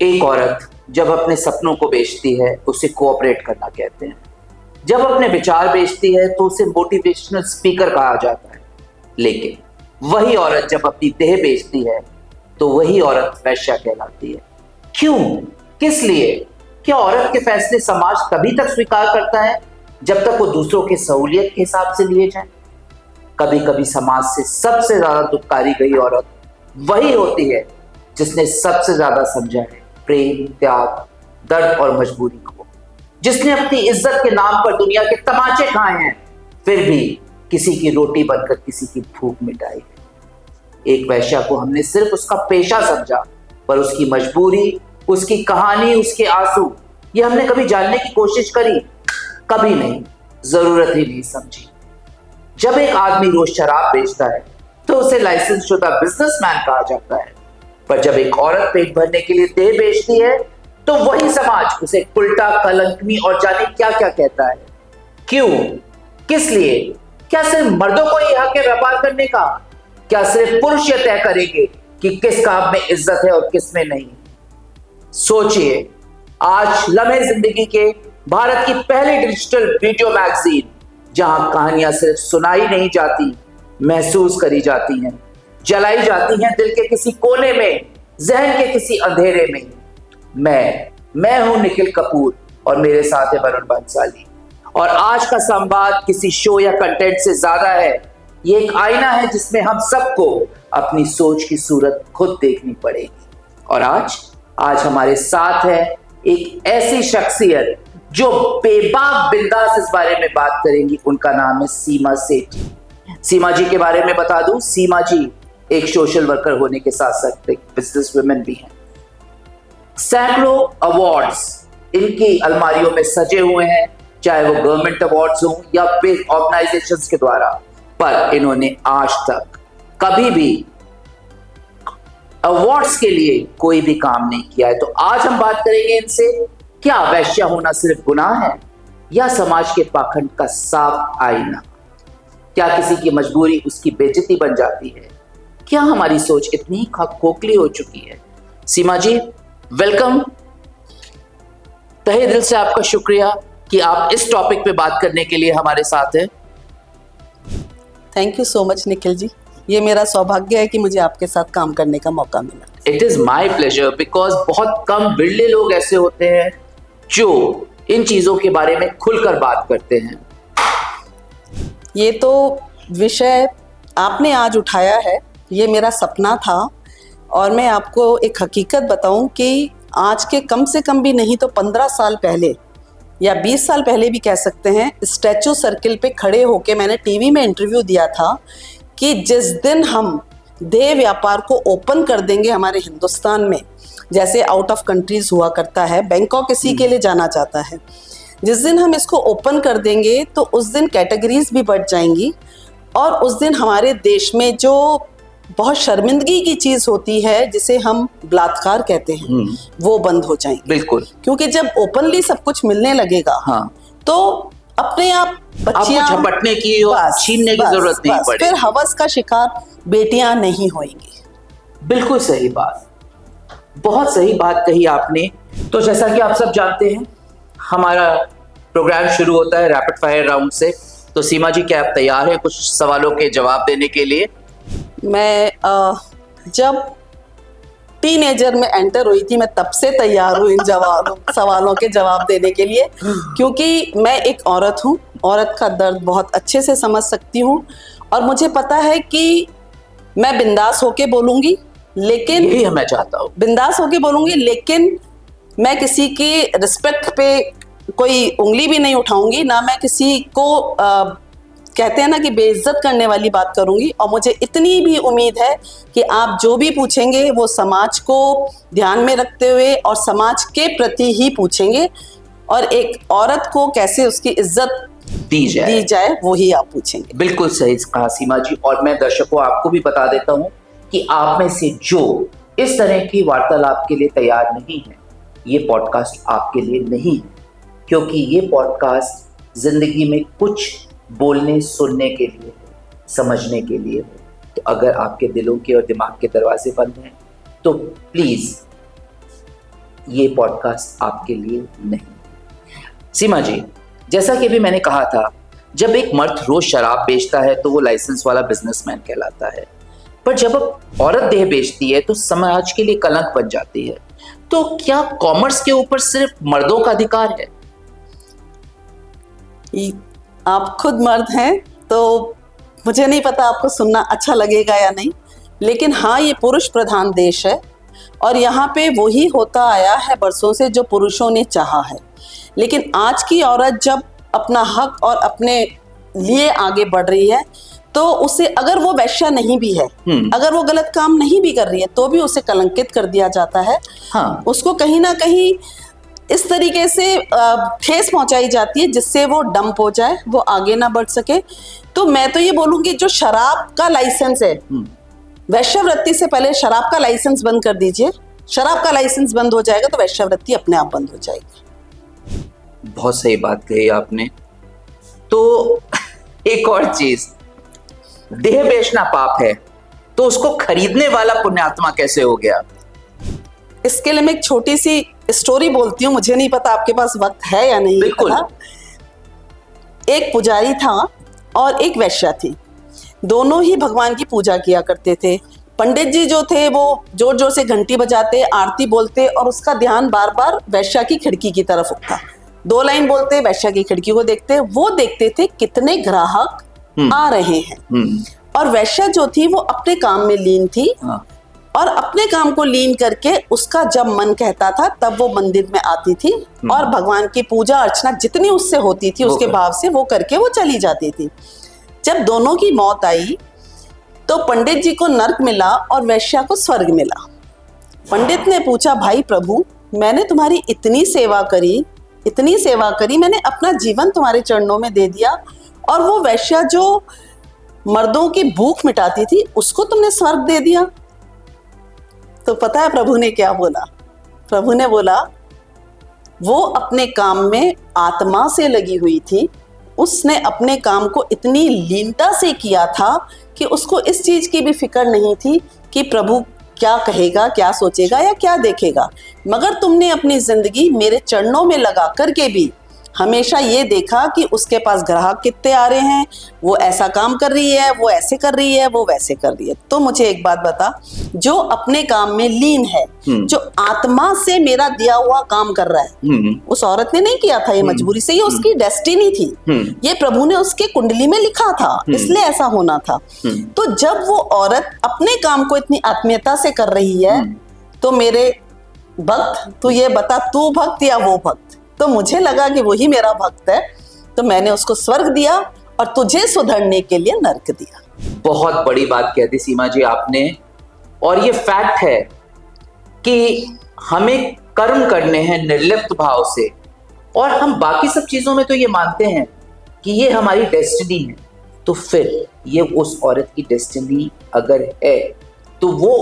एक औरत जब अपने सपनों को बेचती है उसे कोऑपरेट करना कहते हैं। जब अपने विचार बेचती है तो उसे मोटिवेशनल स्पीकर कहा जाता है। लेकिन वही औरत जब अपनी देह बेचती है तो वही औरत वैश्या कहलाती है। क्यों? किस लिए? क्या औरत के फैसले समाज तभी तक स्वीकार करता है जब तक वो दूसरों की सहूलियत के हिसाब से लिए जाए? कभी कभी समाज से सबसे ज्यादा दुत्कारी गई औरत वही होती है जिसने सबसे ज्यादा समझा है प्रेम, त्याग, दर्द और मजबूरी को, जिसने अपनी इज्जत के नाम पर दुनिया के तमाचे खाए हैं, फिर भी किसी की रोटी बनकर किसी की भूख मिटाई है। एक वैश्या को हमने सिर्फ उसका पेशा समझा, पर उसकी मजबूरी, उसकी कहानी, उसके आंसू, ये हमने कभी जानने की कोशिश करी? कभी नहीं, जरूरत ही नहीं समझी। जब एक आदमी रोज शराब बेचता है तो उसे लाइसेंस शुदा बिजनेसमैन कहा जाता है, पर जब एक औरत पेट भरने के लिए देह बेचती है तो वही समाज उसे उल्टा, कलंकनी और जाने क्या क्या कहता है। क्यों? किस लिए? क्या सिर्फ मर्दों को ही हक है व्यापार करने का? क्या सिर्फ पुरुष यह तय करेंगे कि किस काम में इज्जत है और किस में नहीं? सोचिए, आज लम्हे जिंदगी के भारत की पहली डिजिटल वीडियो मैगजीन, जहां कहानियां सिर्फ सुनाई नहीं जाती, महसूस करी जाती हैं, जलाई जाती हैं दिल के किसी कोने में, जहन के किसी अंधेरे में। मैं हूं निखिल कपूर और मेरे साथ है वरुण बंसाली। और आज का संवाद किसी शो या कंटेंट से ज्यादा है। ये एक आईना है जिसमें हम सबको अपनी सोच की सूरत खुद देखनी पड़ेगी। और आज हमारे साथ है एक ऐसी शख्सियत जो बेबाक बिंदास इस बारे में बात करेंगी। उनका नाम है सीमा सेठी। सीमा जी के बारे में बता दूं, सीमा जी एक सोशल वर्कर होने के साथ साथ एक बिजनेस वुमेन भी हैं। सैकड़ों अवार्ड्स इनकी अलमारियों में सजे हुए हैं, चाहे वो गवर्नमेंट अवार्ड्स हों या बिग ऑर्गेनाइजेशंस के द्वारा, पर इन्होंने आज तक कभी भी अवार्ड्स के लिए कोई भी काम नहीं किया है। तो आज हम बात करेंगे इनसे, क्या वैश्या होना सिर्फ गुनाह है या समाज के पाखंड का साफ आईना? क्या किसी की मजबूरी उसकी बेइज्जती बन जाती है? क्या हमारी सोच इतनी खोखली हो चुकी है? सीमा जी, वेलकम। तहे दिल से आपका शुक्रिया कि आप इस टॉपिक पे बात करने के लिए हमारे साथ हैं। Thank you so much Nikhil ji, ये मेरा सौभाग्य है कि मुझे आपके साथ काम करने का मौका मिला। It is my pleasure, because बहुत कम बिरले लोग ऐसे होते हैं जो इन चीजों के बारे में खुलकर बात करते हैं। ये तो विषय आपने आज उठाया है, ये मेरा सपना था। और मैं आपको एक हकीकत बताऊं कि आज के कम से कम भी नहीं तो 15 साल पहले या 20 साल पहले भी कह सकते हैं, स्टैचू सर्किल पे खड़े होके मैंने टीवी में इंटरव्यू दिया था कि जिस दिन हम देह व्यापार को ओपन कर देंगे हमारे हिंदुस्तान में, जैसे आउट ऑफ कंट्रीज हुआ करता है, बैंकॉक इसी के लिए जाना जाता है, जिस दिन हम इसको ओपन कर देंगे तो उस दिन कैटेगरीज भी बढ़ जाएंगी और उस दिन हमारे देश में जो बहुत शर्मिंदगी की चीज होती है जिसे हम बलात्कार कहते हैं, वो बंद हो जाएंगे। बिल्कुल, क्योंकि जब ओपनली सब कुछ मिलने लगेगा, हाँ, तो अपने आप बच्चियां झपटने की और छीनने की जरूरत नहीं पड़ेगी। फिर हवस का शिकार बेटियां नहीं होंगी। बिल्कुल सही बात, बहुत सही बात कही आपने। तो जैसा कि आप सब जानते हैं, हमारा प्रोग्राम शुरू होता है रैपिड फायर राउंड से। तो सीमा जी, क्या आप तैयार हैं कुछ सवालों के जवाब देने के लिए? मैं जब टीनेजर में एंटर हुई थी, मैं तब से तैयार हूँ इन सवालों के जवाब देने के लिए, क्योंकि मैं एक औरत हूँ, औरत का दर्द बहुत अच्छे से समझ सकती हूँ और मुझे पता है कि मैं बिंदास होके बोलूँगी, लेकिन यही मैं चाहता हूँ, बिंदास होके बोलूँगी, लेकिन मैं किसी की रिस्पेक्ट पे कोई उंगली भी नहीं उठाऊंगी, ना मैं किसी को कहते हैं ना कि बेइज्जत करने वाली बात करूंगी। और मुझे इतनी भी उम्मीद है कि आप जो भी पूछेंगे वो समाज को ध्यान में रखते हुए और समाज के प्रति ही पूछेंगे, और एक औरत को कैसे उसकी इज्जत दी जाए वो ही आप पूछेंगे। बिल्कुल सही कहा सीमा जी। और मैं दर्शकों आपको भी बता देता हूँ कि आप में से जो इस तरह की वार्तालाप के लिए तैयार नहीं है, ये पॉडकास्ट आपके लिए नहीं है, क्योंकि ये पॉडकास्ट जिंदगी में कुछ बोलने सुनने के लिए, समझने के लिए हो। तो अगर आपके दिलों के और दिमाग के दरवाजे बंद हैं तो प्लीज ये पॉडकास्ट आपके लिए नहीं। सीमा जी, जैसा कि भी मैंने कहा था, जब एक मर्द रोज शराब बेचता है तो वो लाइसेंस वाला बिजनेसमैन कहलाता है, पर जब औरत देह बेचती है तो समाज के लिए कलंक बन जाती है। तो क्या कॉमर्स के ऊपर सिर्फ मर्दों का अधिकार है? आप खुद मर्द हैं तो मुझे नहीं पता आपको सुनना अच्छा लगेगा या नहीं, लेकिन हाँ, ये पुरुष प्रधान देश है और यहाँ पे वही होता आया है बरसों से जो पुरुषों ने चाहा है। लेकिन आज की औरत जब अपना हक और अपने लिए आगे बढ़ रही है तो उसे, अगर वो वैश्या नहीं भी है, अगर वो गलत काम नहीं भी कर रही है, तो भी उसे कलंकित कर दिया जाता है। हाँ। उसको कहीं ना कहीं इस तरीके से ठेस पहुंचाई जाती है जिससे वो डंप हो जाए, वो आगे ना बढ़ सके। तो मैं तो ये बोलूंगी, जो शराब का लाइसेंस है, वैश्यावृत्ति से पहले शराब का लाइसेंस बंद कर दीजिए। शराब का लाइसेंस बंद हो जाएगा तो वैश्यावृत्ति अपने आप बंद हो जाएगी। बहुत सही बात कही आपने। तो एक और चीज, देह बेचना पाप है तो उसको खरीदने वाला पुण्यात्मा कैसे हो गया? इसके लिए मैं एक छोटी सी स्टोरी बोलती हूँ, मुझे नहीं पता आपके पास वक्त है या नहीं। बिल्कुल। एक पुजारी था और एक वैश्या थी, दोनों ही भगवान की पूजा किया करते थे। पंडित जी जो थे वो जोर जोर से घंटी बजाते, आरती बोलते और उसका ध्यान बार बार वैश्या की खिड़की की तरफ उठता। 2 लाइन बोलते, वैश्या की खिड़की को देखते, वो देखते थे कितने ग्राहक आ रहे हैं। और वैश्या जो थी वो अपने काम में लीन थी। और अपने काम को लीन करके उसका जब मन कहता था तब वो मंदिर में आती थी और भगवान की पूजा अर्चना जितनी उससे होती थी उसके भाव से वो करके वो चली जाती थी। जब दोनों की मौत आई तो पंडित जी को नर्क मिला और वैश्या को स्वर्ग मिला। पंडित ने पूछा, भाई प्रभु, मैंने तुम्हारी इतनी सेवा करी, मैंने अपना जीवन तुम्हारे चरणों में दे दिया और वो वैश्या जो मर्दों की भूख मिटाती थी उसको तुमने स्वर्ग दे दिया। तो पता है प्रभु ने क्या बोला? प्रभु ने बोला, वो अपने काम में आत्मा से लगी हुई थी, उसने अपने काम को इतनी लीनता से किया था कि उसको इस चीज की भी फिक्र नहीं थी कि प्रभु क्या कहेगा, क्या सोचेगा या क्या देखेगा। मगर तुमने अपनी जिंदगी मेरे चरणों में लगा करके भी हमेशा ये देखा कि उसके पास ग्राहक कितने आ रहे हैं, वो ऐसा काम कर रही है, वो ऐसे कर रही है, वो वैसे कर रही है। तो मुझे एक बात बता, जो अपने काम में लीन है, जो आत्मा से मेरा दिया हुआ काम कर रहा है, उस औरत ने नहीं किया था ये मजबूरी से, ये उसकी डेस्टिनी थी, ये प्रभु ने उसके कुंडली में लिखा था, इसलिए ऐसा होना था। तो जब वो औरत अपने काम को इतनी आत्मीयता से कर रही है तो मेरे भक्त, तू ये बता, तू भक्त या वो भक्त? तो मुझे लगा कि वही मेरा भक्त है, तो मैंने उसको स्वर्ग दिया और तुझे सुधरने के लिए नर्क दिया। बहुत बड़ी बात कह दी सीमा जी आपने। और ये फैक्ट है कि हमें कर्म करने हैं निर्लिप्त भाव से, और हम बाकी सब चीजों में तो ये मानते हैं कि ये हमारी डेस्टिनी है। तो फिर ये उस औरत की डेस्टिनी अगर है तो वो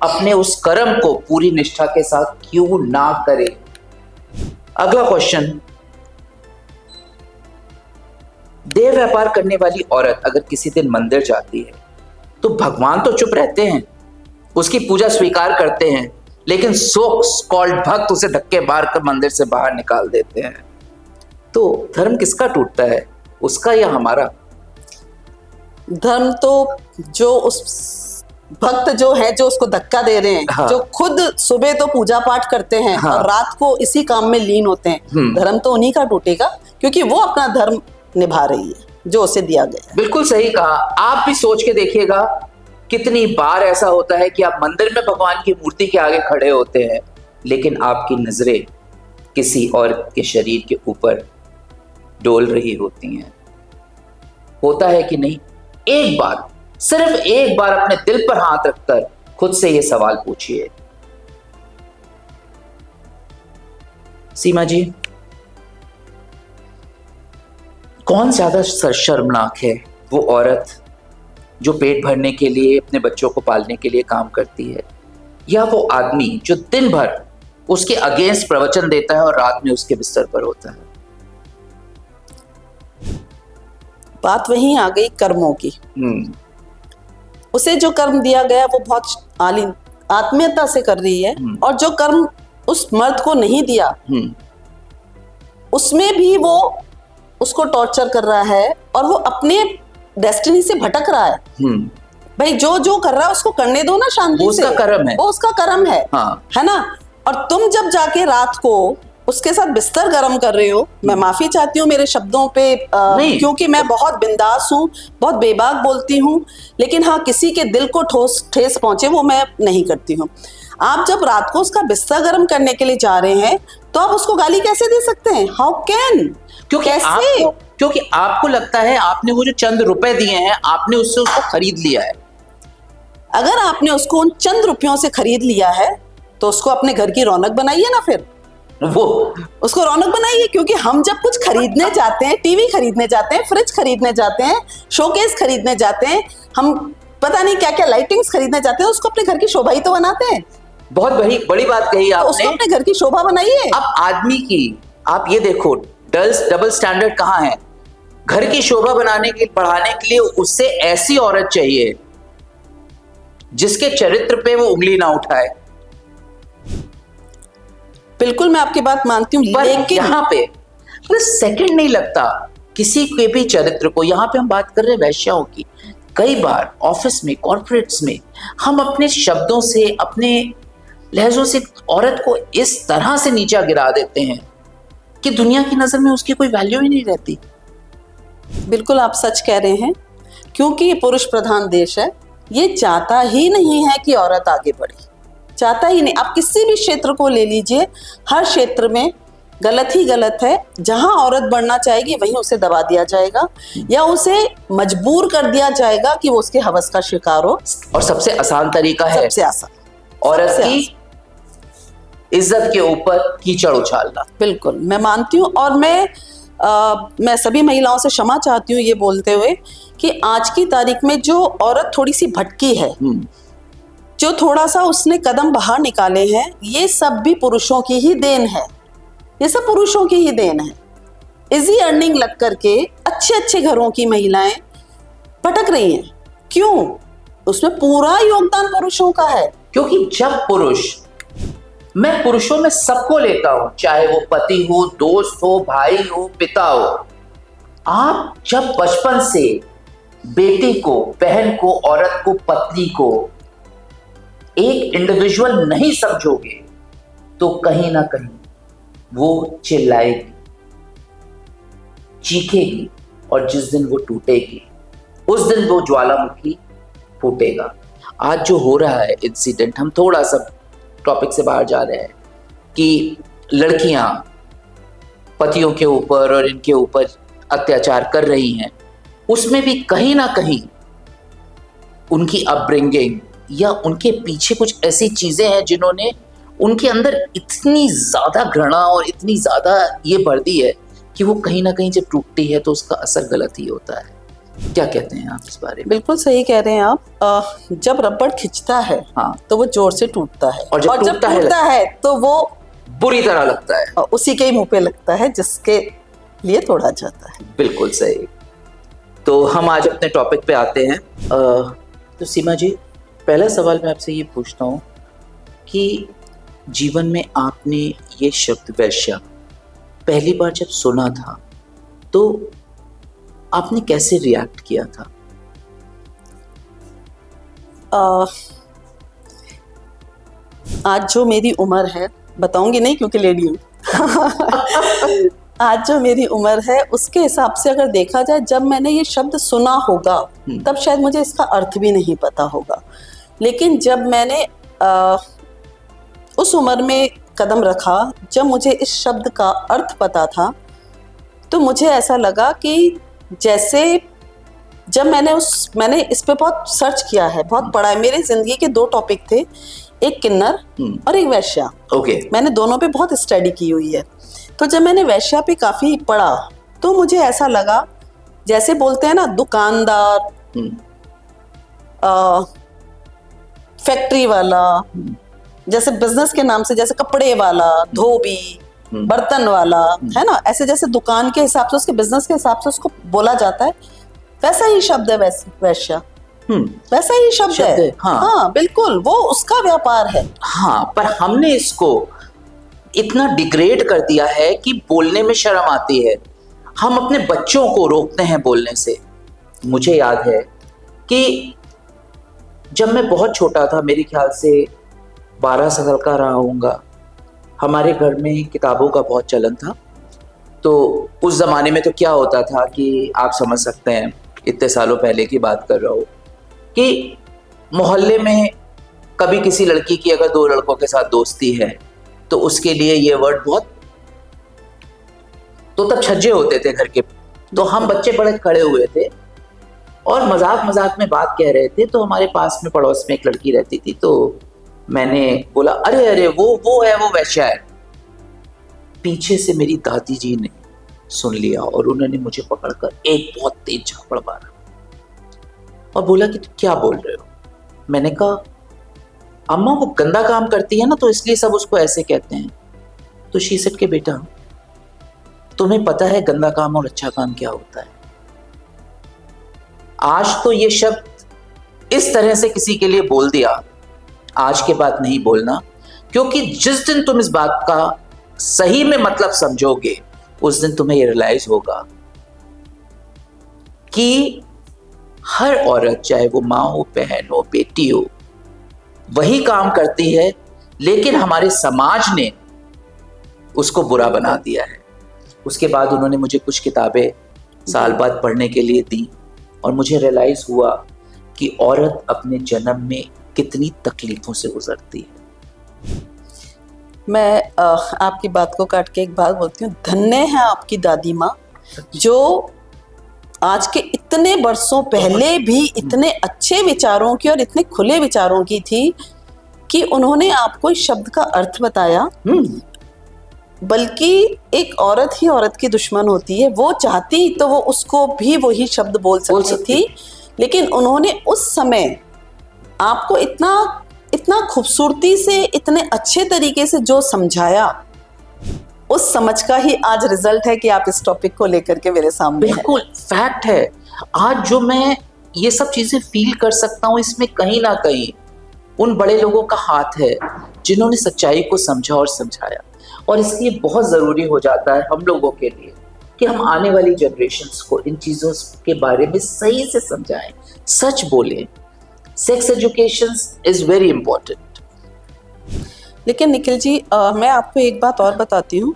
अपने उस कर्म को पूरी निष्ठा के साथ क्यों ना करे? अगला क्वेश्चन, देह व्यापार करने वाली औरत अगर किसी दिन मंदिर जाती है तो भगवान तो चुप रहते हैं, उसकी पूजा स्वीकार करते हैं, लेकिन सो कॉल्ड भक्त उसे धक्के मार कर मंदिर से बाहर निकाल देते हैं। तो धर्म किसका टूटता है, उसका या हमारा? धर्म तो जो उस भक्त जो है, जो उसको धक्का दे रहे हैं, हाँ। जो खुद सुबह तो पूजा पाठ करते हैं, हाँ। और रात को इसी काम में लीन होते हैं, धर्म तो उन्हीं का टूटेगा, क्योंकि वो अपना धर्म निभा रही है जो उसे दिया गया। बिल्कुल सही कहा। आप भी सोच के देखिएगा, कितनी बार ऐसा होता है कि आप मंदिर में भगवान की मूर्ति के आगे खड़े होते हैं, लेकिन आपकी नजरें किसी और के शरीर के ऊपर डोल रही होती हैं। होता है कि नहीं? एक बार, सिर्फ एक बार अपने दिल पर हाथ रखकर खुद से यह सवाल पूछिए। सीमा जी, कौन ज्यादा शर्मनाक है, वो औरत जो पेट भरने के लिए, अपने बच्चों को पालने के लिए काम करती है, या वो आदमी जो दिन भर उसके अगेंस्ट प्रवचन देता है और रात में उसके बिस्तर पर होता है? बात वहीं आ गई कर्मों की। उसे जो कर्म दिया गया वो बहुत आत्मीयता से कर रही है, और जो कर्म उस मर्द को नहीं दिया, उसमें भी वो उसको टॉर्चर कर रहा है और वो अपने डेस्टिनी से भटक रहा है। भाई जो जो कर रहा है उसको करने दो ना शांति से, उसका कर्म है, वो उसका कर्म है। हाँ। है ना। और तुम जब जाके रात को उसके साथ बिस्तर गर्म कर रहे हो, मैं माफी चाहती हूँ मेरे शब्दों पे, क्योंकि मैं बहुत बिंदास हूँ, बहुत बेबाक बोलती हूँ, लेकिन हाँ किसी के दिल को ठेस पहुंचे वो मैं नहीं करती हूँ। आप जब रात को उसका बिस्तर गर्म करने के लिए जा रहे हैं तो आप उसको गाली कैसे दे सकते हैं? How can? क्योंकि आपको लगता है आपने वो जो चंद रुपए दिए हैं आपने उससे उसको खरीद लिया है। अगर आपने उसको उन चंद रुपयों से खरीद लिया है तो उसको अपने घर की रौनक बनाइए ना, फिर वो उसको रौनक बनाइए। क्योंकि हम जब कुछ खरीदने जाते हैं, टीवी खरीदने जाते हैं, फ्रिज खरीदने जाते हैं, शोकेस खरीदने जाते हैं, हम पता नहीं क्या क्या लाइटिंग्स खरीदने जाते हैं, उसको अपने घर की शोभा ही तो बनाते हैं। बहुत बड़ी बात कही आपने। तो उसको अपने घर की शोभा बनाइए। अब आदमी की आप ये देखो डबल स्टैंडर्ड कहाँ है। घर की शोभा बढ़ाने के लिए उससे ऐसी औरत चाहिए जिसके चरित्र पे वो उंगली ना उठाए। बिल्कुल मैं आपकी बात मानती हूँ, लेकिन यहाँ पे सेकंड नहीं लगता किसी के भी चरित्र को। यहाँ पे हम बात कर रहे हैं वैश्याओं की। कई बार ऑफिस में, कॉर्पोरेट्स में हम अपने शब्दों से, अपने लहजों से औरत को इस तरह से नीचा गिरा देते हैं कि दुनिया की नजर में उसकी कोई वैल्यू ही नहीं रहती। बिल्कुल आप सच कह रहे हैं, क्योंकि ये पुरुष प्रधान देश है। ये चाहता ही नहीं है कि औरत आगे बढ़े, चाहता ही नहीं। आप किसी भी क्षेत्र को ले लीजिए, हर क्षेत्र में गलत ही गलत है। जहां औरत बढ़ना चाहेगी वहीं उसे दबा दिया जाएगा या उसे मजबूर कर दिया जाएगा कि वो उसके हवस का शिकार हो। और सबसे आसान तरीका है, सबसे आसान, औरत की इज्जत के ऊपर कीचड़ उछालना। बिल्कुल मैं मानती हूँ। और मैं सभी महिलाओं से क्षमा चाहती हूँ ये बोलते हुए कि आज की तारीख में जो औरत थोड़ी सी भटकी है, जो थोड़ा सा उसने कदम बाहर निकाले हैं, ये सब भी पुरुषों की ही देन है। ये सब पुरुषों की ही देन है। इजी अर्निंग लग करके अच्छे अच्छे घरों की महिलाएं भटक रही हैं। क्यों? उसमें पूरा योगदान पुरुषों का है। क्योंकि जब पुरुष, मैं पुरुषों में सबको लेता हूं, चाहे वो पति हो, दोस्त हो, भाई हो, पिता हो। आप जब बचपन से बेटी को, बहन को, औरत को, पत्नी को एक इंडिविजुअल नहीं समझोगे तो कहीं ना कहीं वो चिल्लाएगी, चीखेगी, और जिस दिन वो टूटेगी उस दिन वो ज्वालामुखी फूटेगा। आज जो हो रहा है इंसिडेंट, हम थोड़ा सा टॉपिक से बाहर जा रहे हैं, कि लड़कियां पतियों के ऊपर और इनके ऊपर अत्याचार कर रही हैं, उसमें भी कहीं ना कहीं उनकी अपब्रिंगिंग या उनके पीछे कुछ ऐसी चीजें हैं जिन्होंने उनके अंदर इतनी ज्यादा घृणा और इतनी ज्यादा ये भर दी है कि वो कहीं ना कहीं जब टूटती है तो उसका असर गलत ही होता है। क्या कहते हैं आप इस बारे में? बिल्कुल सही कह रहे हैं आप। जब रबड़ खिंचता है, हाँ, तो वो जोर से टूटता है, और जब टूटता है तो वो बुरी तरह लगता है, उसी के ही मुंह पे लगता है जिसके लिए तोड़ा जाता है। बिल्कुल सही। तो हम आज अपने टॉपिक पे आते हैं। तो सीमा जी, पहला सवाल मैं आपसे ये पूछता हूँ कि जीवन में आपने ये शब्द वैश्या पहली बार जब सुना था तो आपने कैसे रिएक्ट किया था? आज जो मेरी उम्र है, बताऊंगी नहीं क्योंकि लेडी हूँ आज जो मेरी उम्र है उसके हिसाब से अगर देखा जाए, जब मैंने ये शब्द सुना होगा तब शायद मुझे इसका अर्थ भी नहीं पता होगा। लेकिन जब मैंने उस उम्र में कदम रखा, जब मुझे इस शब्द का अर्थ पता था, तो मुझे ऐसा लगा कि जैसे जब मैंने इस पे बहुत सर्च किया है, बहुत पढ़ा है। मेरी जिंदगी के 2 टॉपिक थे, एक किन्नर और एक वैश्या। मैंने दोनों पे बहुत स्टडी की हुई है। तो जब मैंने वैश्या पे काफी पढ़ा तो मुझे ऐसा लगा, जैसे बोलते हैं ना दुकानदार, फैक्ट्री वाला, जैसे बिजनेस के नाम से, जैसे कपड़े वाला, धोबी, बर्तन वाला, है ना, ऐसे जैसे दुकान के हिसाब से, उसके बिजनेस के हिसाब से उसको बोला जाता है, वैसा ही शब्द है वैश्या। वैसा ही शब्द है। हाँ, बिल्कुल, वो उसका व्यापार है। हाँ, पर हमने इसको इतना डिग्रेड कर दिया है कि बोलने में शर्म आती है। हम अपने बच्चों को रोकते हैं बोलने से। मुझे याद है कि जब मैं बहुत छोटा था, मेरे ख्याल से 12 साल का रहा होऊंगा, हमारे घर में किताबों का बहुत चलन था। तो उस ज़माने में तो क्या होता था कि आप समझ सकते हैं, इतने सालों पहले की बात कर रहा हूँ, कि मोहल्ले में कभी किसी लड़की की अगर 2 लड़कों के साथ दोस्ती है तो उसके लिए ये वर्ड बहुत, तो तब छज्जे होते थे घर के। तो हम बच्चे बड़े खड़े हुए थे और मजाक मजाक में बात कह रहे थे। तो हमारे पास में पड़ोस में एक लड़की रहती थी, तो मैंने बोला, अरे अरे वो है, वो वैश्या है। पीछे से मेरी दादी जी ने सुन लिया और उन्होंने मुझे पकड़कर एक बहुत तेज झापड़ मारा और बोला कि तुम क्या बोल रहे हो। मैंने कहा, अम्मा वो गंदा काम करती है ना, तो इसलिए सब उसको ऐसे कहते हैं। तो शी सेड के बेटा, तुम्हें पता है गंदा काम और अच्छा काम क्या होता है? आज तो ये शब्द इस तरह से किसी के लिए बोल दिया, आज के बाद नहीं बोलना, क्योंकि जिस दिन तुम इस बात का सही में मतलब समझोगे, उस दिन तुम्हें ये रियलाइज होगा कि हर औरत, चाहे वो माँ हो, बहन हो, बेटी हो, वही काम करती है, लेकिन हमारे समाज ने उसको बुरा बना दिया है। उसके बाद उन्होंने मुझे कुछ किताबें साल बाद पढ़ने के लिए दी और मुझे रियलाइज हुआ कि औरत अपने जन्म में कितनी तकलीफों से गुजरती है। मैं आपकी बात को काट के एक बात बोलती हूँ, धन्य है आपकी दादी माँ जो आज के इतने बरसों पहले भी इतने अच्छे विचारों की और इतने खुले विचारों की थी कि उन्होंने आपको इस शब्द का अर्थ बताया। बल्कि एक औरत ही औरत की दुश्मन होती है, वो चाहती तो वो उसको भी वही शब्द बोल सकती थी, लेकिन उन्होंने उस समय आपको इतना खूबसूरती से, इतने अच्छे तरीके से जो समझाया, उस समझ का ही आज रिजल्ट है कि आप इस टॉपिक को लेकर के मेरे सामने हैं। बिल्कुल फैक्ट है। आज जो मैं ये सब चीजें फील कर सकता हूँ, इसमें कहीं ना कहीं उन बड़े लोगों का हाथ है जिन्होंने सच्चाई को समझा और समझाया। और इसलिए बहुत ज़रूरी हो जाता है हम लोगों के लिए कि हम आने वाली जनरेशन्स को इन चीज़ों के बारे में सही से समझाएं, सच बोलें। Sex education is very important. लेकिन निखिल जी, मैं आपको एक बात और बताती हूँ,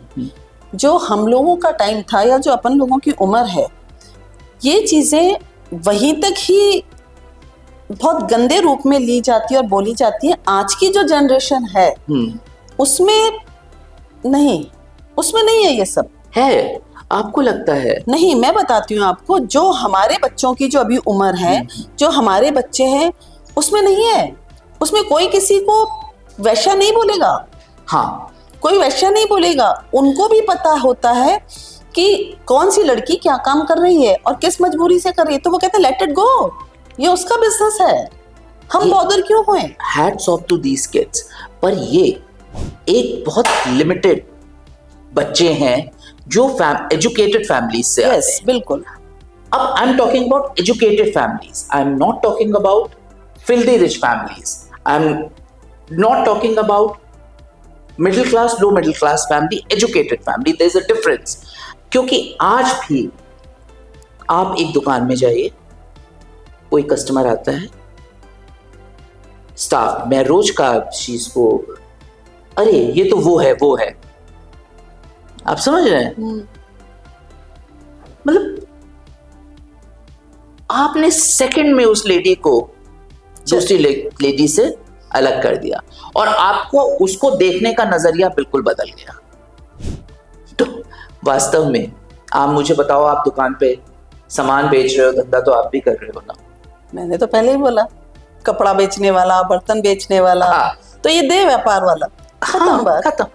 जो हम लोगों का टाइम था या जो अपन लोगों की उम्र है, ये चीज़ें वहीं तक ही बहुत गंदे रूप में ली जाती है और बोली जाती है। आज की जो जनरेशन है उसमें नहीं है ये सब। है? आपको लगता है? नहीं, मैं बताती हूँ आपको, जो हमारे बच्चों की जो अभी उम्र है, जो हमारे बच्चे हैं, उसमें नहीं है। उसमें कोई किसी को वैश्या नहीं बोलेगा। हाँ, कोई वैश्या नहीं बोलेगा। उनको भी पता होता है कि कौन सी लड़की क्या काम कर रही है और किस मजबूरी से कर रही है, तो वो कहते हैं लेट इट गो, ये उसका बिजनेस है, हम बॉदर क्यों हुए। Hats off to these kids. पर ये एक बहुत लिमिटेड बच्चे हैं जो एजुकेटेड फैमिलीज से आते हैं। बिल्कुल। अब I am talking about educated families, I am not talking about filthy rich families, I am not talking about middle class, low middle class family, educated family. There is a difference. क्योंकि आज भी आप एक दुकान में जाइए, कोई customer आता है, स्टाफ, मैं रोज का चीज को, अरे ये तो वो है, आप समझ रहे हैं? मतलब आपने सेकंड में उस लेडी को दूसरी लेडी से अलग कर दिया और आपको उसको देखने का नजरिया बिल्कुल बदल गया। तो वास्तव में आप मुझे बताओ, आप दुकान पे सामान बेच रहे हो, धंधा तो आप भी कर रहे हो ना? मैंने तो पहले ही बोला, कपड़ा बेचने वाला, बर्तन बेचने वाला, तो ये देह व्यापार वाला, खत्म।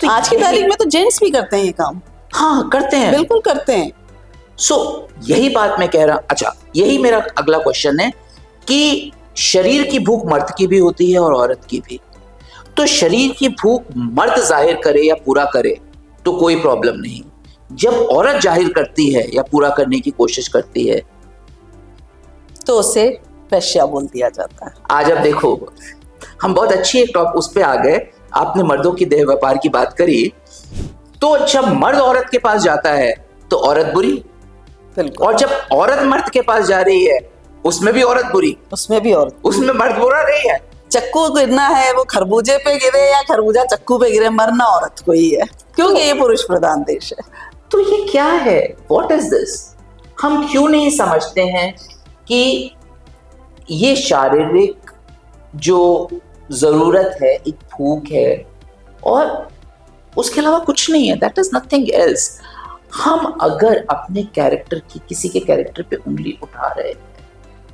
तो आज की तारीख में तो जेंट्स भी करते हैं ये काम। हाँ, करते हैं, बिल्कुल करते हैं। यही बात मैं कह रहा। अच्छा, यही मेरा अगला क्वेश्चन है कि शरीर की भूख मर्द की भी होती है और औरत की भी। तो शरीर की भूख मर्द जाहिर करे या पूरा करे तो कोई प्रॉब्लम नहीं। जब औरत जाहिर करती है या पूरा करने की कोशिश करती है तो उसे वैश्या बोल दिया जाता है। आज अब देखो, हम बहुत अच्छी एक टॉप उस पे आ गए। आपने मर्दों की देह व्यापार की बात करी, तो जब मर्द औरत के पास जाता है तो औरत बुरी, बिल्कुल, और जब औरत मर्द के पास जा रही है उसमें भी औरत बुरी, उसमें भी औरत, उसमें मर्द बुरा नहीं है। चक्कू गिरना है वो खरबूजे पे गिरे या खरबूजा चक्कू पे गिरे, मरना औरत को ही है, क्योंकि ये पुरुष प्रधान देश है। तो ये क्या है, व्हाट इज दिस? हम क्यों नहीं समझते हैं कि ये शारीरिक जो जरूरत है, एक भूख है और उसके अलावा कुछ नहीं है, दैट इज नथिंग एल्स। हम अगर अपने कैरेक्टर की, किसी के कैरेक्टर पे उंगली उठा रहे हैं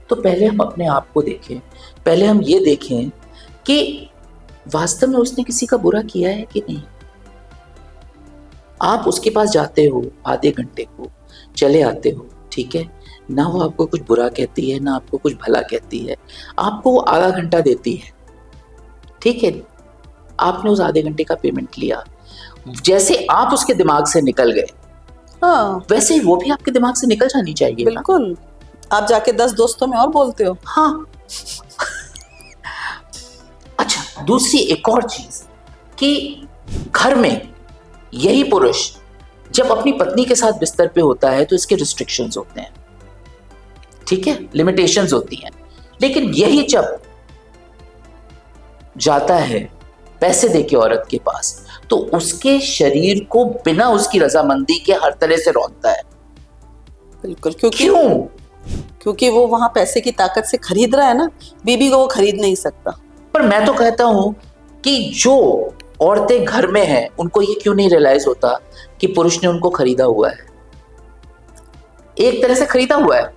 तो पहले हम अपने आप को देखें, पहले हम ये देखें कि वास्तव में उसने किसी का बुरा किया है कि नहीं। आप उसके पास जाते हो, आधे घंटे को चले आते हो, ठीक है ना, वो आपको कुछ बुरा कहती है ना आपको कुछ भला कहती है, आपको वो आधा घंटा देती है, ठीक है, आपने उस आधे घंटे का पेमेंट लिया। जैसे आप उसके दिमाग से निकल गए, हाँ वैसे ही वो भी आपके दिमाग से निकल जानी चाहिए ना? बिल्कुल। आप जाके 10 दोस्तों में और बोलते हो। हाँ। अच्छा, दूसरी एक और चीज कि घर में यही पुरुष जब अपनी पत्नी के साथ बिस्तर पे होता है तो इसके रिस्ट्रिक्शंस होते हैं, ठीक है, लिमिटेशंस होती हैं, लेकिन यही जब जाता है पैसे देके औरत के पास तो उसके शरीर को बिना उसकी रजामंदी के हर तरह से रौंदता है। बिल्कुल, क्योंकि क्यों? क्योंकि वो वहां पैसे की ताकत से खरीद रहा है ना, बीबी को वो खरीद नहीं सकता। पर मैं तो कहता हूं कि जो औरतें घर में हैं उनको ये क्यों नहीं रियलाइज होता कि पुरुष ने उनको खरीदा हुआ है, एक तरह से खरीदा हुआ है।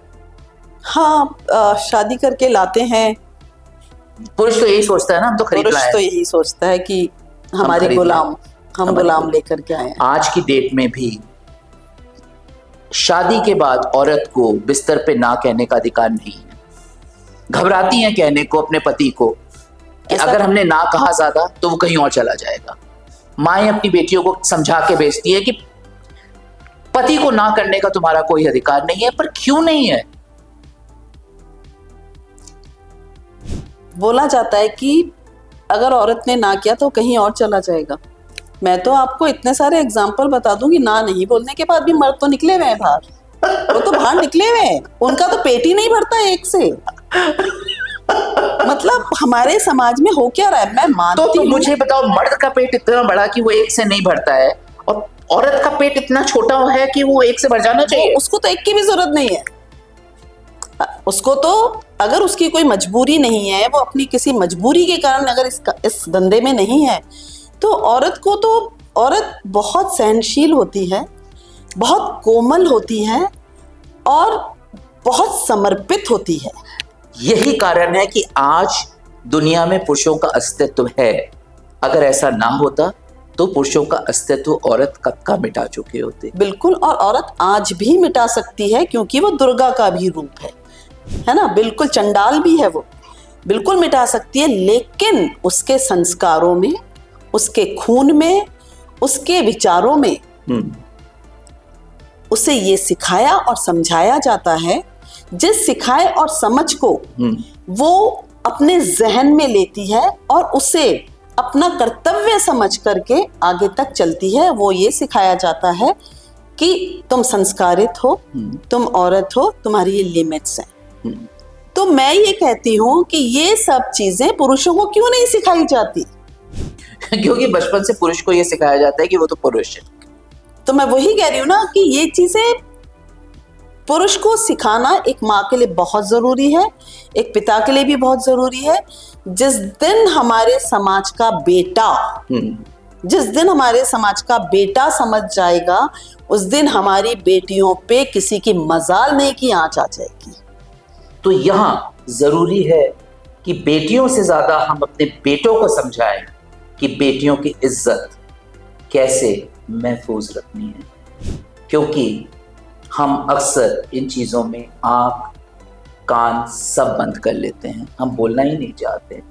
हाँ, शादी करके लाते हैं। पुरुष तो यही सोचता है ना, हम तो खरीद पुरुष लाए तो हैं। यही सोचता है कि हमारे खरीद गुलाम, लाए। हम हमारे गुलाम गुलाम। लेकर के आए हैं। आज की डेट में भी शादी के बाद औरत को बिस्तर पे ना कहने का अधिकार नहीं है। घबराती हैं कहने को अपने पति को कि ऐसा- अगर हमने ना कहा ज्यादा तो वो कहीं और चला जाएगा। माएं अपनी बेटियों को समझा के भेजती है कि पति को ना करने का तुम्हारा कोई अधिकार नहीं है, पर क्यों नहीं है? बोला जाता है कि अगर औरत ने ना किया तो कहीं और चला जाएगा। मैं तो आपको इतने सारे एग्जाम्पल बता दूंगी, ना नहीं बोलने के बाद भी मर्द तो निकले हुए हैं बाहर, वो तो बाहर निकले हुए हैं, उनका तो पेट ही नहीं भरता एक से। मतलब हमारे समाज में हो क्या रहा है, मैं मानती तो हूँ। मुझे बताओ, मर्द का पेट इतना बड़ा कि वो एक से नहीं भरता है और औरत का पेट इतना छोटा है कि वो एक से भर जाना चाहिए। उसको तो एक की भी जरूरत नहीं है। उसको तो अगर उसकी कोई मजबूरी नहीं है, वो अपनी किसी मजबूरी के कारण अगर इस धंधे में नहीं है, तो औरत को तो, औरत बहुत सहनशील होती है, बहुत कोमल होती है और बहुत समर्पित होती है। यही कारण है कि आज दुनिया में पुरुषों का अस्तित्व है। अगर ऐसा ना होता तो पुरुषों का अस्तित्व औरत कब का मिटा चुके होते। बिल्कुल, और औरत आज भी मिटा सकती है क्योंकि वो दुर्गा का भी रूप है ना, बिल्कुल चंडाल भी है, वो बिल्कुल मिटा सकती है, लेकिन उसके संस्कारों में, उसके खून में, उसके विचारों में उसे ये सिखाया और समझाया जाता है, जिस सिखाए और समझ को वो अपने जहन में लेती है और उसे अपना कर्तव्य समझ करके आगे तक चलती है। वो ये सिखाया जाता है कि तुम संस्कारित हो, तुम औरत हो, तुम्हारी ये लिमिट्स हैं। तो मैं ये कहती हूँ कि ये सब चीजें पुरुषों को क्यों नहीं सिखाई जाती? क्योंकि बचपन से पुरुष को ये सिखाया जाता है कि वो तो पुरुष है। तो मैं वही कह रही हूँ ना कि ये चीजें पुरुष को सिखाना एक माँ के लिए बहुत जरूरी है, एक पिता के लिए भी बहुत जरूरी है। जिस दिन हमारे समाज का बेटा, जिस दिन हमारे समाज का बेटा समझ जाएगा, उस दिन हमारी बेटियों पे किसी की मजाल नहीं की आंच आ जाएगी। तो यहाँ जरूरी है कि बेटियों से ज्यादा हम अपने बेटों को समझाएं कि बेटियों की इज्जत कैसे महफूज रखनी है, क्योंकि हम अक्सर इन चीजों में आंख कान सब बंद कर लेते हैं, हम बोलना ही नहीं चाहते।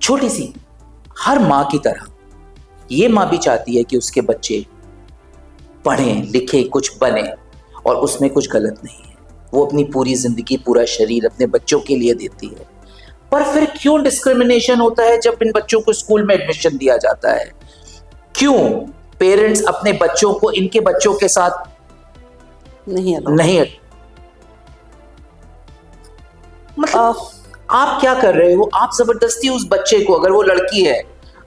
छोटी सी, हर माँ की तरह ये माँ भी चाहती है कि उसके बच्चे पढ़ें लिखें कुछ बने, और उसमें कुछ गलत नहीं है। वो अपनी पूरी जिंदगी, पूरा शरीर अपने बच्चों के लिए देती है, पर फिर क्यों डिस्क्रिमिनेशन होता है जब इन बच्चों को स्कूल में एडमिशन दिया जाता है? क्यों पेरेंट्स अपने बच्चों को इनके बच्चों के साथ नहीं मतलब आप क्या कर रहे हो? आप जबरदस्ती उस बच्चे को, अगर वो लड़की है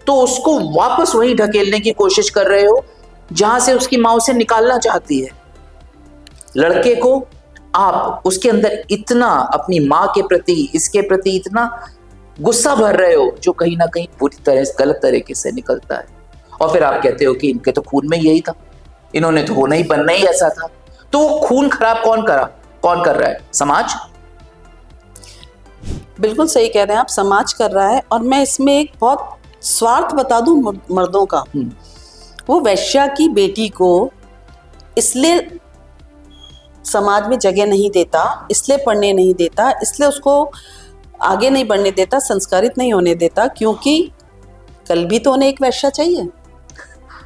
तो उसको वापस वहीं ढकेलने की कोशिश कर रहे हो जहां से उसकी माँ उसे निकालना चाहती है। लड़के को आप उसके अंदर इतना अपनी माँ के प्रति, इसके प्रति इतना गुस्सा भर रहे हो जो कहीं ना कहीं पूरी तरह से गलत तरीके से निकलता है। और फिर आप कहते हो कि इनके तो खून में यही था, इन्होंने तो होना ही बनना ही ऐसा था। तो वो खून खराब कौन कर रहा है? समाज। बिल्कुल सही कह रहे हैं आप, समाज कर रहा है। और मैं इसमें एक बहुत स्वार्थ बता दूं मर्दों का। वो वैश्या की बेटी को इसलिए समाज में जगह नहीं देता, इसलिए पढ़ने नहीं देता, इसलिए उसको आगे नहीं बढ़ने देता, संस्कारित नहीं होने देता, क्योंकि कल भी तो उन्हें एक वैश्या चाहिए।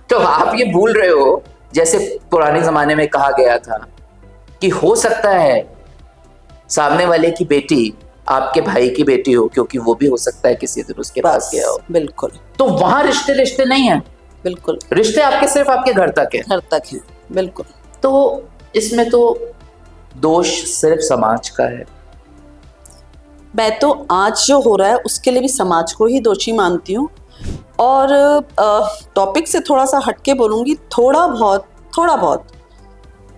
तो आप ये भूल रहे हो, जैसे पुराने जमाने में कहा गया था कि हो सकता है सामने वाले की बेटी आपके भाई की बेटी हो, क्योंकि वो भी हो सकता है किसी दिन उसके पास गया हो। बिल्कुल। तो वहां रिश्ते नहीं है। बिल्कुल, रिश्ते आपके सिर्फ आपके घर तक है। बिल्कुल। तो इसमें तो दोष सिर्फ समाज का है। मैं तो आज जो हो रहा है उसके लिए भी समाज को ही दोषी मानती हूँ। और टॉपिक से थोड़ा सा हटके बोलूँगी, थोड़ा बहुत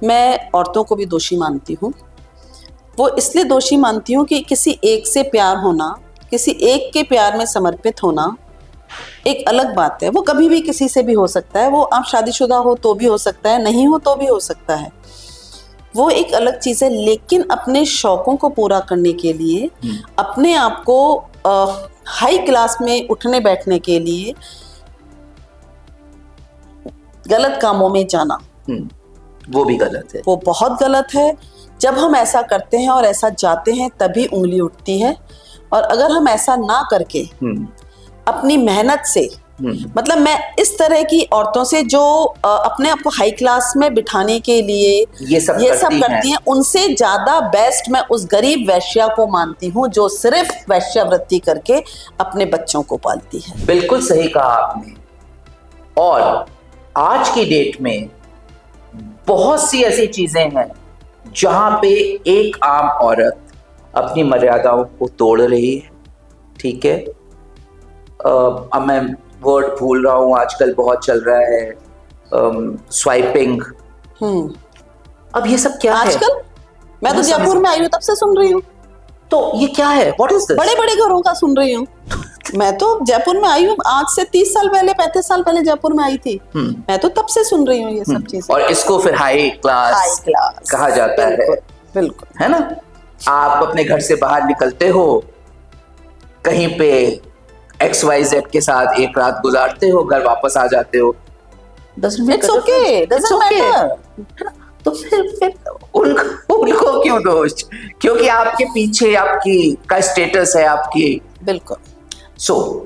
मैं औरतों को भी दोषी मानती हूँ। वो इसलिए दोषी मानती हूँ कि किसी एक से प्यार होना, किसी एक के प्यार में समर्पित होना एक अलग बात है। वो कभी भी किसी से भी हो सकता है। वो आप शादीशुदा हो तो भी हो सकता है, नहीं हो तो भी हो सकता है। वो एक अलग चीज़ है। लेकिन अपने शौकों को पूरा करने के लिए, अपने आप को हाई क्लास में उठने बैठने के लिए गलत कामों में जाना, वो भी गलत है। वो बहुत गलत है। जब हम ऐसा करते हैं और ऐसा जाते हैं तभी उंगली उठती है। और अगर हम ऐसा ना करके अपनी मेहनत से, मतलब मैं इस तरह की औरतों से जो अपने आप को हाई क्लास में बिठाने के लिए ये सब करती हैं, उनसे ज्यादा बेस्ट मैं उस गरीब वैश्या को मानती हूँ जो सिर्फ वैश्यावृत्ति करके अपने बच्चों को पालती है। बिल्कुल सही कहा आपने। और आज की डेट में बहुत सी ऐसी चीजें हैं जहां पे एक आम औरत अपनी मर्यादाओं को तोड़ रही है। ठीक है, अब मैं वर्ड भूल रहा हूँ, आजकल बहुत चल रहा है स्वाइपिंग। अब ये सब क्या है? आजकल मैं तो जयपुर में आई हूँ तब से सुन रही हूँ। तो ये क्या है? What is this? बड़े बड़े घरों का सुन रही हूँ। मैं तो जयपुर में आई हूँ आज से 30 साल पहले, 35 साल पहले जयपुर में आई थी। मैं तो तब से सुन रही हूँ ये सब चीजें। और इसको फिर हाई क्लास कहा जाता है। बिल्कुल, है ना? आप अपने घर से बाहर निकलते हो, कहीं पे XYZ के साथ एक रात गुजारते हो, घर वापस आ जाते हो, It's okay, doesn't matter। तो फिर उनको क्यों दोष? क्योंकि आपके पीछे आपकी का स्टेटस है आपकी। बिल्कुल।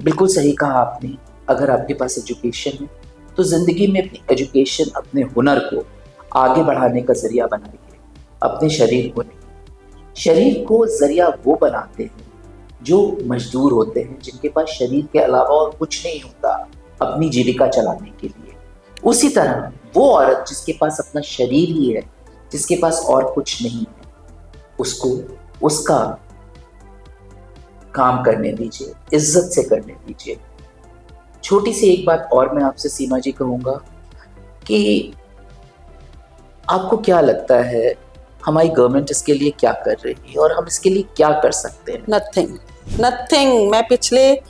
बिल्कुल सही कहा आपने। अगर आपके पास एजुकेशन है तो जिंदगी में अपनी एजुकेशन, अपने हुनर को आगे बढ़ाने का जरिया बनाइए, अपने शरीर को नहीं। शरीर को जरिया वो बनाते हैं जो मजदूर होते हैं, जिनके पास शरीर के अलावा और कुछ नहीं होता अपनी जीविका चलाने के लिए। उसी तरह वो औरत जिसके पास अपना शरीर ही है, जिसके पास और कुछ नहीं है, उसको उसका काम करने दीजिए, इज्जत से करने दीजिए। छोटी सी एक बात और मैं आपसे सीमा जी कहूंगा कि आपको क्या लगता है हमारी गवर्नमेंट इसके लिए क्या कर रही है और हम इसके लिए क्या कर सकते हैं? नथिंग। मैं पिछले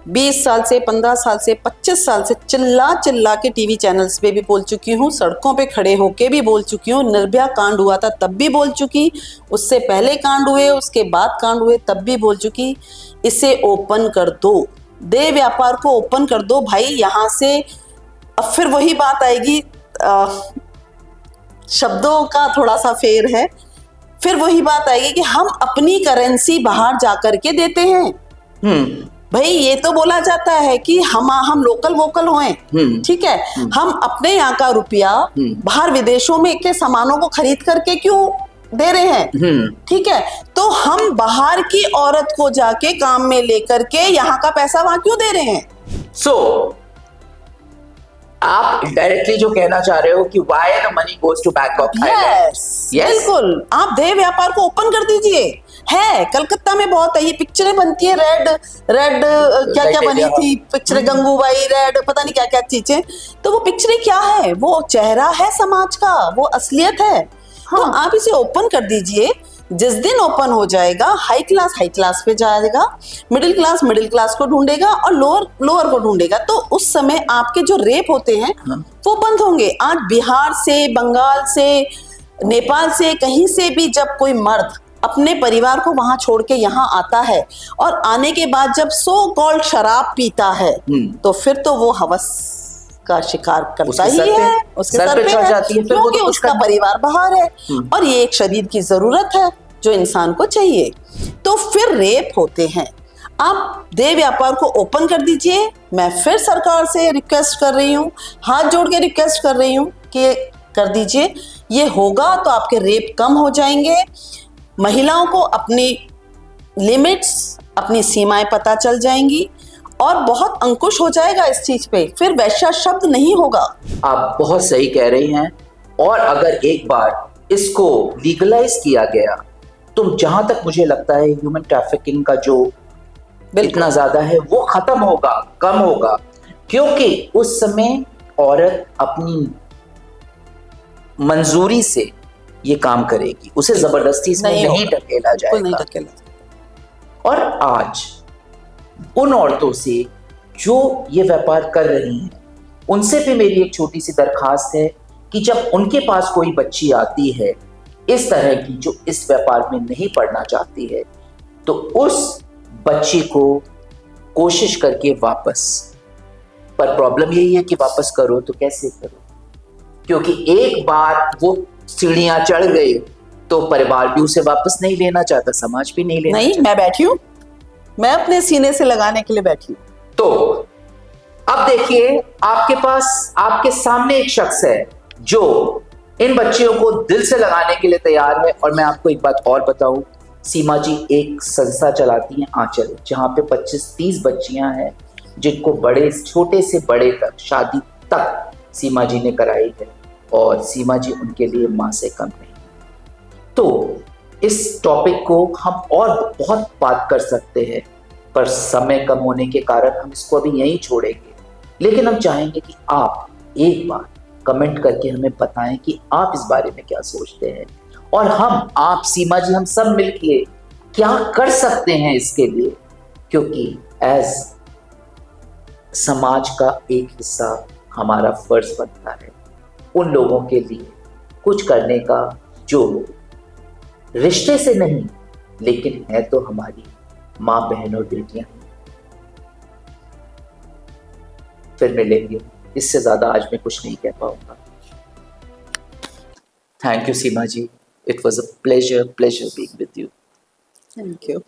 20 साल से, 15 साल से, 25 साल से चिल्ला के टीवी चैनल्स पे भी बोल चुकी हूँ, सड़कों पे खड़े होके भी बोल चुकी हूँ। निर्भया कांड हुआ था तब भी बोल चुकी, उससे पहले कांड हुए, उसके बाद कांड हुए तब भी बोल चुकी। इसे ओपन कर दो, देह व्यापार को ओपन कर दो भाई। यहाँ से अब फिर वही बात आएगी, शब्दों का थोड़ा सा फेर है, फिर वही बात आएगी कि हम अपनी करेंसी बाहर जाकर के देते हैं। भाई ये तो बोला जाता है कि हम लोकल वोकल हों, ठीक है, हम अपने यहाँ का रुपया बाहर विदेशों में के सामानों को खरीद करके क्यों दे रहे हैं, ठीक है, तो हम बाहर की औरत को जाके काम में लेकर के यहाँ का पैसा वहां क्यों दे रहे हैं? आप डायरेक्टली जो कहना चाह रहे हो कि why the money goes to Bangkok Island? Yes, बिल्कुल। आप देह व्यापार को ओपन कर दीजिए। है कलकत्ता में बहुत है, ये पिक्चरें बनती है, रेड क्या क्या बनी थी पिक्चरें, गंगूबाई रेड, पता नहीं क्या क्या चीजें। तो वो पिक्चरें क्या है, वो चेहरा है समाज का, वो असलियत है। तो आप इसे ओपन कर दीजिए। जिस दिन ओपन हो जाएगा, हाई क्लास पे जाएगा, मिडिल क्लास को ढूंढेगा और लोअर को ढूंढेगा। तो उस समय आपके जो रेप होते हैं वो बंद होंगे। आज बिहार से, बंगाल से, नेपाल से, कहीं से भी जब कोई मर्द अपने परिवार को वहां छोड़ के यहाँ आता है और आने के बाद जब सो कॉल्ड शराब पीता है, तो फिर तो वो हवस का शिकार करता ही है, उसके सर पे चढ़ जाती है, क्योंकि उसका परिवार बाहर है और ये एक शरीर की जरूरत है जो इंसान को चाहिए। तो फिर रेप होते हैं। आप देह व्यापार को ओपन कर दीजिए। मैं फिर सरकार से रिक्वेस्ट कर रही हूँ, हाथ जोड़ के रिक्वेस्ट कर रही हूँ कि कर दीजिए। ये होगा तो आपके रेप कम हो जाएंगे। महिलाओं को अपनी लिमिट्स, अपनी सीमाएं पता चल जाएंगी और बहुत अंकुश हो जाएगा इस चीज पे। फिर वैश्या शब्द नहीं होगा। आप बहुत सही कह रही हैं। और अगर एक बार इसको लीगलाइज किया गया तो जहां तक मुझे लगता है ह्यूमन ट्रैफिकिंग का जो इतना ज्यादा है वो खत्म होगा, कम होगा, क्योंकि उस समय औरत अपनी मंजूरी से ये काम करेगी, उसे जबरदस्ती इसमें नहीं ढकेला जाएगा। और आज उन औरतों से जो ये व्यापार कर रही हैं, उनसे भी मेरी एक छोटी सी दरखास्त है कि जब उनके पास कोई बच्ची आती है इस तरह की जो इस व्यापार में नहीं पढ़ना चाहती है, तो उस बच्ची को कोशिश करके वापस, पर प्रॉब्लम यही है कि वापस करो तो कैसे करो, क्योंकि एक बार वो सीढ़ियां चढ़ गई तो परिवार भी उसे वापस नहीं लेना चाहता, समाज भी नहीं लेना चाहता। मैं बैठी हूँ, मैं अपने सीने से लगाने के लिए बैठी हूँ। तो अब देखिए, आपके पास, आपके सामने एक शख्स है जो इन बच्चियों को दिल से लगाने के लिए तैयार है। और मैं आपको एक बात और बताऊं, सीमा जी एक संस्था चलाती हैं आंचल, जहां पे 25-30 बच्चियां हैं जिनको बड़े, छोटे से बड़े तक, शादी तक सीमा जी ने कराई है और सीमा जी उनके लिए मां से कम नहीं। तो इस टॉपिक को हम और बहुत बात कर सकते हैं, पर समय कम होने के कारण हम इसको अभी यहीं छोड़ेंगे। लेकिन हम चाहेंगे कि आप एक बार कमेंट करके हमें बताएं कि आप इस बारे में क्या सोचते हैं, और हम, आप, सीमा जी, हम सब मिलके क्या कर सकते हैं इसके लिए, क्योंकि एज समाज का एक हिस्सा हमारा फर्ज बनता है उन लोगों के लिए कुछ करने का जो रिश्ते से नहीं, लेकिन है तो हमारी माँ, बहन और बेटियां। फिर मिलेंगे, इससे ज्यादा आज मैं कुछ नहीं कह पाऊंगा। Thank you Seema ji, it was a pleasure being with you. Thank you.